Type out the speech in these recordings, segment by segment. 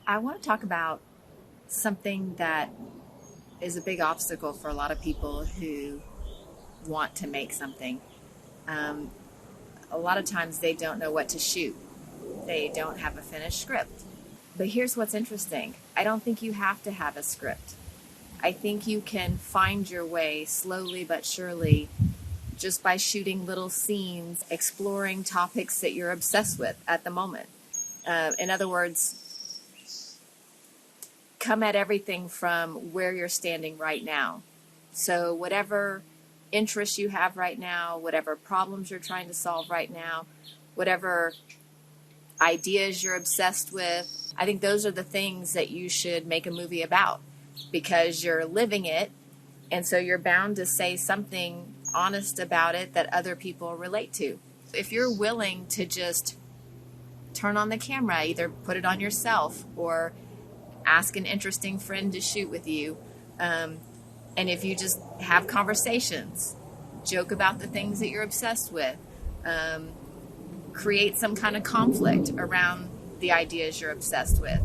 I want to talk about something that is a big obstacle for a lot of people who want to make something. Um, a lot of times they don't know what to shoot, they don't have a finished script. But here's what's interesting: I don't think you have to have a script. I think you can find your way slowly but surely just by shooting little scenes, exploring topics that you're obsessed with at the moment. In other words, come at everything from where you're standing right now. So, whatever interests you have right now, whatever problems you're trying to solve right now, whatever ideas you're obsessed with, I think those are the things that you should make a movie about because you're living it. And so you're bound to say something honest about it that other people relate to. If you're willing to just turn on the camera, either put it on yourself or ask an interesting friend to shoot with you. And if you just have conversations, joke about the things that you're obsessed with, create some kind of conflict around the ideas you're obsessed with,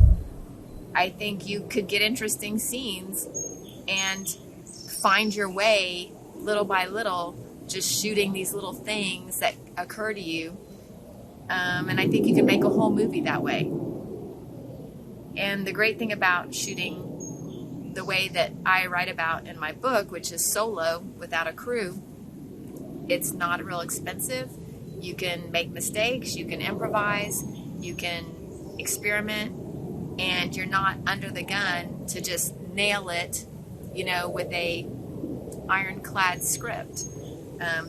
I think you could get interesting scenes and find your way little by little, just shooting these little things that occur to you. And I think you can make a whole movie that way. And the great thing about shooting the way that I write about in my book, which is solo without a crew, it's not real expensive. You can make mistakes, you can improvise, you can experiment, and you're not under the gun to just nail it, with a ironclad script.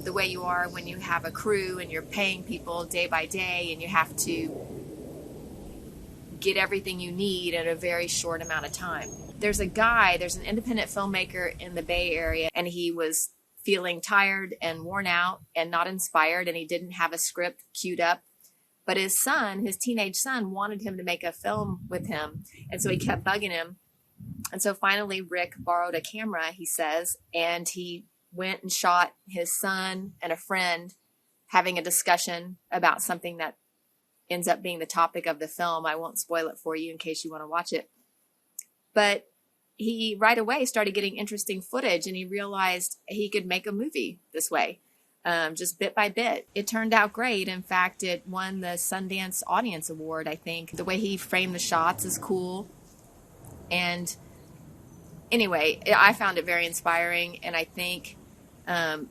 The way you are when you have a crew and you're paying people day by day and you have to get everything you need in a very short amount of time. There's an independent filmmaker in the Bay Area, and he was feeling tired and worn out and not inspired, and he didn't have a script queued up. But his teenage son, wanted him to make a film with him, and so he kept bugging him. And so finally, Rick borrowed a camera, he says, and he went and shot his son and a friend having a discussion about something that ends up being the topic of the film. I won't spoil it for you in case you want to watch it. But he right away started getting interesting footage, and he realized he could make a movie this way, just bit by bit. It turned out great. In fact, it won the Sundance Audience Award, I think. The way he framed the shots is cool. And anyway, I found it very inspiring, and I think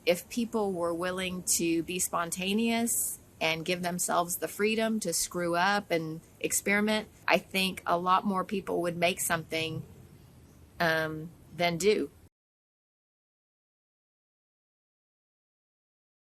if people were willing to be spontaneous and give themselves the freedom to screw up and experiment, I think a lot more people would make something than do.